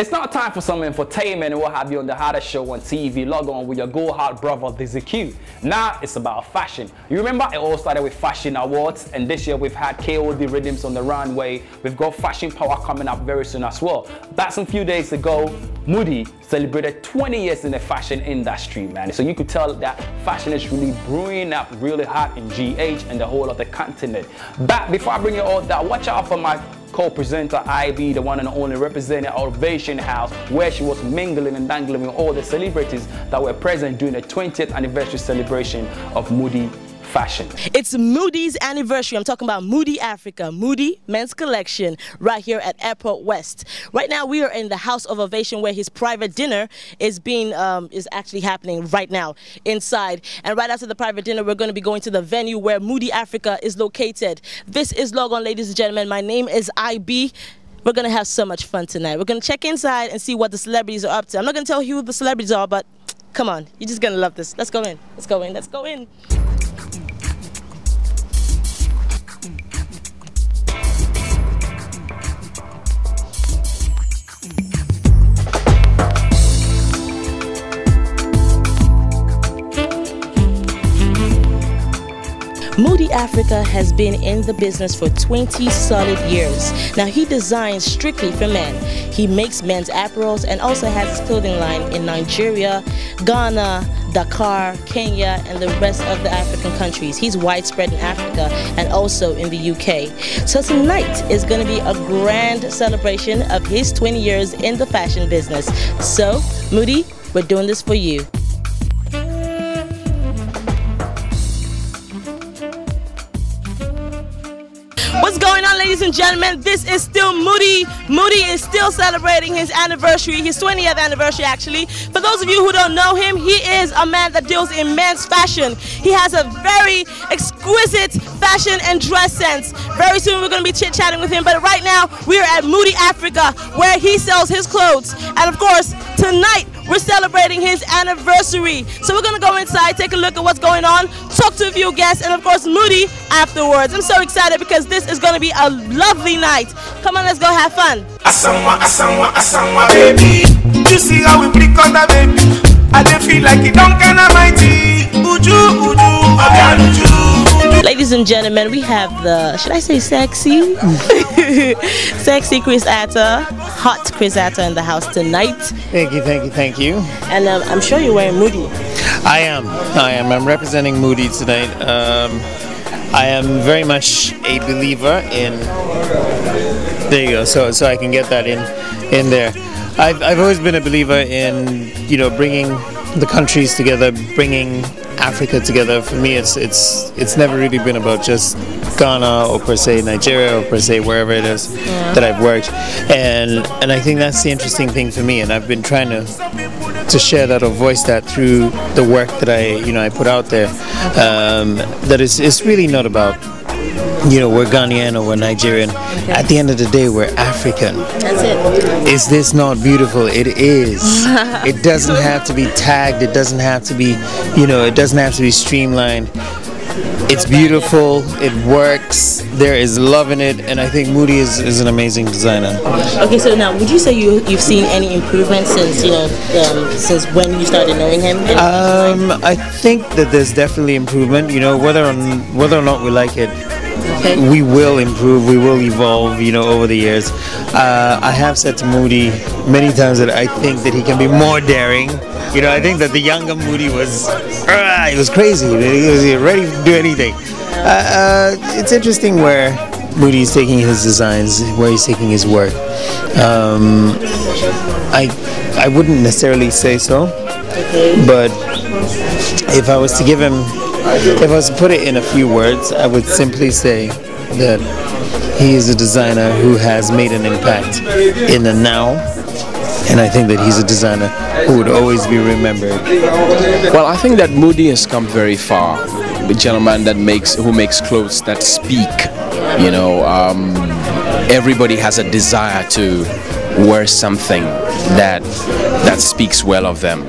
It's now time for some infotainment, and we'll have you on the hottest show on TV. Log on with your go-hard brother, Dizzy Q. Now it's about fashion. You remember it all started with fashion awards, and this year we've had KOD rhythms on the runway. We've got Fashion Power coming up very soon as well. That's a few days ago. MUDI celebrated 20 years in the fashion industry, man. So you could tell that fashion is really brewing up really hot in GH and the whole of the continent. But before I bring you all that, watch out for my co-presenter IB, the one and only, representing Ovation House, where she was mingling and dangling with all the celebrities that were present during the 20th anniversary celebration of MUDI fashion. It's MUDI's anniversary. I'm talking about MUDI Africa, MUDI Men's Collection, right here at Airport West. Right now we are in the House of Ovation, where his private dinner is actually happening right now inside. And right after the private dinner, we're going to be going to the venue where MUDI Africa is located. This is LogOn, ladies and gentlemen. My name is IB. We're going to have so much fun tonight. We're going to check inside and see what the celebrities are up to. I'm not going to tell you who the celebrities are, but come on, you're just going to love this. Let's go in. Let's go in. Let's go in. MUDI Africa has been in the business for 20 solid years. Now, he designs strictly for men. He makes men's apparels and also has his clothing line in Nigeria, Ghana, Dakar, Kenya, and the rest of the African countries. He's widespread in Africa and also in the UK. So tonight is going to be a grand celebration of his 20 years in the fashion business. So, MUDI, we're doing this for you. What's going on, ladies and gentlemen? This is still MUDI. MUDI is still celebrating his anniversary, his 20th anniversary actually. For those of you who don't know him, he is a man that deals in men's fashion. He has a very exquisite fashion and dress sense. Very soon we're going to be chit-chatting with him, but right now we are at MUDI Africa, where he sells his clothes. And of course, tonight we're celebrating his anniversary. So we're going to go inside, take a look at what's going on, talk to a few guests, and of course MUDI afterwards. I'm so excited because this is going to be a lovely night. Come on, let's go have fun. Asanwa, baby. You see how we flick on the baby. I don't feel like it don't kind of mighty. Uju, Ladies and gentlemen, we have the, should I say sexy? Sexy Chris Atta, hot Chris Atta in the house tonight. Thank you. And I'm sure you're wearing MUDI. I am. I'm representing MUDI tonight. I am very much a believer in, there you go, so I can get that in there. I've always been a believer in, you know, bringing the countries together, bringing Africa together. For me, it's never really been about just Ghana or per se Nigeria or per se wherever it is that I've worked, and I think that's the interesting thing for me, and I've been trying to share that or voice that through the work that I put out there. That it's really not about, you know, we're Ghanaian or we're Nigerian. Okay. At the end of the day, we're African. That's it. Is this not beautiful? It is. It doesn't have to be tagged. It doesn't have to be, you know, it doesn't have to be streamlined. It's beautiful. It works. There is love in it, and I think MUDI is an amazing designer. Okay, so now, would you say you've seen any improvement since since when you started knowing him? I think that there's definitely improvement. You know, whether or not we like it, we will improve, we will evolve, you know, over the years. I have said to MUDI many times that I think that he can be more daring. You know, I think that the younger MUDI was crazy. He was ready to do anything. It's interesting where MUDI is taking his designs, where he's taking his work. I wouldn't necessarily say so, but if I was to give him, if I was to put it in a few words, I would simply say that he is a designer who has made an impact in the now, and I think that he's a designer who would always be remembered. Well, I think that MUDI has come very far. A gentleman that who makes clothes that speak. You know, everybody has a desire to wear something that speaks well of them,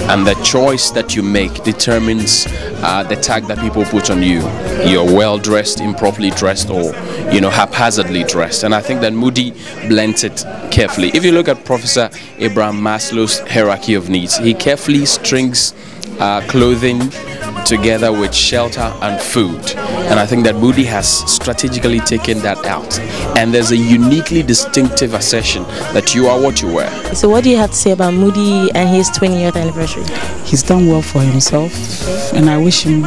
and the choice that you make determines the tag that people put on you. You're well dressed, improperly dressed, or haphazardly dressed. And I think that MUDI blends it carefully. If you look at Professor Abraham Maslow's hierarchy of needs, he carefully strings clothing together with shelter and food, and I think that MUDI has strategically taken that out, and there's a uniquely distinctive assertion that you are what you wear. So what do you have to say about MUDI and his 20th anniversary? He's done well for himself, and I wish him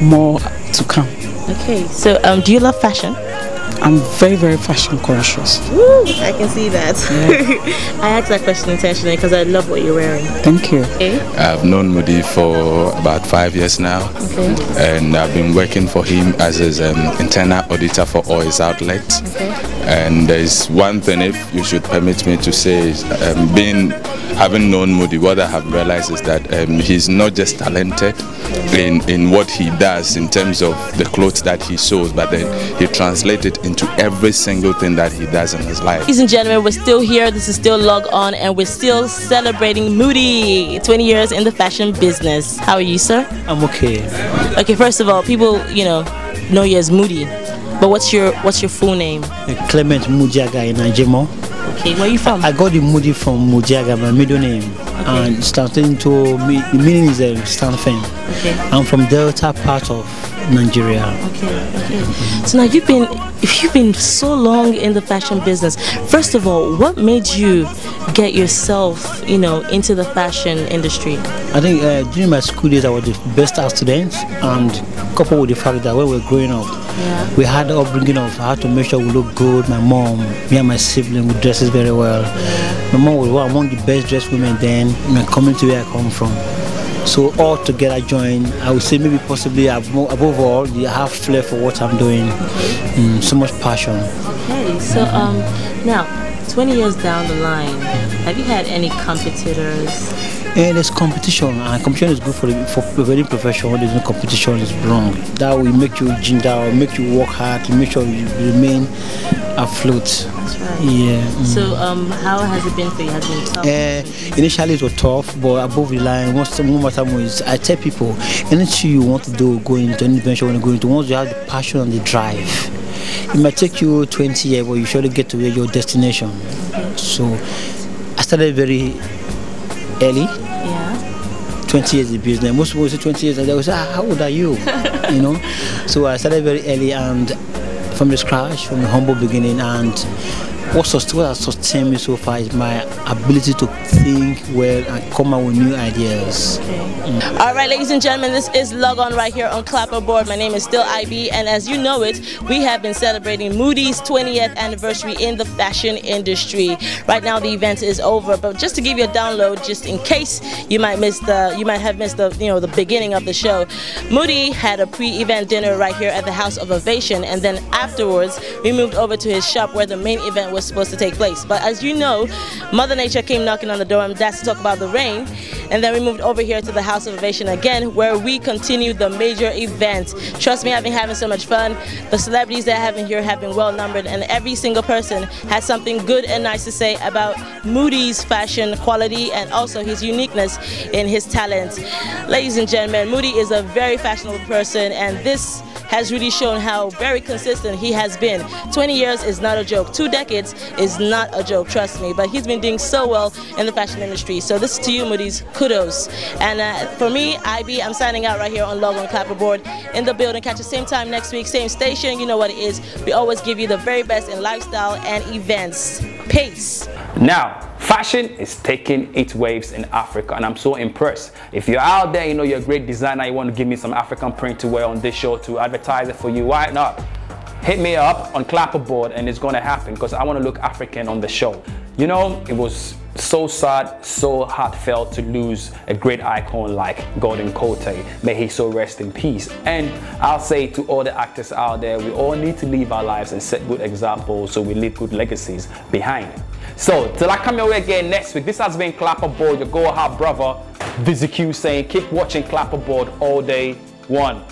more to come. Okay, so do you love fashion? I'm very, very fashion conscious. Woo, I can see that. Yeah. I asked that question intentionally because I love what you're wearing. Thank you. Okay. I've known MUDI for about 5 years now. Okay. And I've been working for him as his internal auditor for all his outlets. Okay. And there's one thing, if you should permit me to say, having known MUDI, what I have realized is that he's not just talented in what he does in terms of the clothes that he sews, but then he translates it into every single thing that he does in his life. Ladies and gentlemen, we're still here. This is still Log On, and we're still celebrating MUDI, 20 years in the fashion business. How are you, sir? I'm okay. Okay, first of all, people, know you as MUDI, but what's your full name? Clement Mujaga in Najimo. Okay, where are you from? I got the MUDI from Mujaga, my middle name. Okay. And it started into the meaning is a stand fame. Okay. I'm from Delta part of Nigeria. Okay. So now you've been so long in the fashion business. First of all, what made you get yourself, into the fashion industry? I think during my school days, I was the best art student, and coupled with the fact that when we were growing up, we had the upbringing of how to make sure we look good. My mom, me and my sibling, we dresses very well. My mom was one among the best dressed women then in the community where I come from. So all together joined, I would say maybe possibly above all, they have flair for what I'm doing. So much passion. Okay, so now 20 years down the line, have you had any competitors? And there's competition, and competition is good for the wedding profession. When there's no competition, it's wrong. That will make you ginger, will make you work hard, to make sure you remain afloat. That's right. Yeah. So how has it been for you? Has it been tough? Initially it was tough, but above the line, one more time is I tell people, anything you want to do, go into any venture when you go into, once you have the passion and the drive, it might take you 20 years, but you surely get to your destination. So I started very early. 20 years in business. Most people say 20 years, and they will say, how old are you? So I started very early and from the scratch, from the humble beginning, and what has sustained me so far is my ability to think well and come up with new ideas. All right, ladies and gentlemen, this is Log On right here on Clapperboard. My name is still IB, and as you know it, we have been celebrating MUDI's 20th anniversary in the fashion industry. Right now, the event is over, but just to give you a download, just in case you might have missed the beginning of the show, MUDI had a pre-event dinner right here at the House of Ovation, and then afterwards, we moved over to his shop where the main event was supposed to take place. But as you know, Mother Nature came knocking on the door, and that's to talk about the rain. And then we moved over here to the House of Ovation again, where we continued the major event. Trust me, I've been having so much fun. The celebrities that I have in here have been well numbered, and every single person has something good and nice to say about MUDI's fashion quality and also his uniqueness in his talent. Ladies and gentlemen, MUDI is a very fashionable person, and this has really shown how very consistent he has been. 20 years is not a joke. 2 decades is not a joke, trust me. But he's been doing so well in the fashion industry. So this is to you, MUDI's kudos. And for me, IB, I'm signing out right here on Log On Clapperboard in the building. Catch the same time next week, same station. You know what it is. We always give you the very best in lifestyle and events. Peace. Now, fashion is taking its waves in Africa, and I'm so impressed. If you're out there, you're a great designer, you want to give me some African print to wear on this show to advertise it for you, why not? Hit me up on Clapperboard and it's going to happen because I want to look African on the show. It was so sad, so heartfelt to lose a great icon like Gordon Kote. May he so rest in peace. And I'll say to all the actors out there, we all need to live our lives and set good examples so we leave good legacies behind. So, till I come your way again next week, this has been Clapperboard, your go-hard brother, Viziq, saying keep watching Clapperboard all day. One.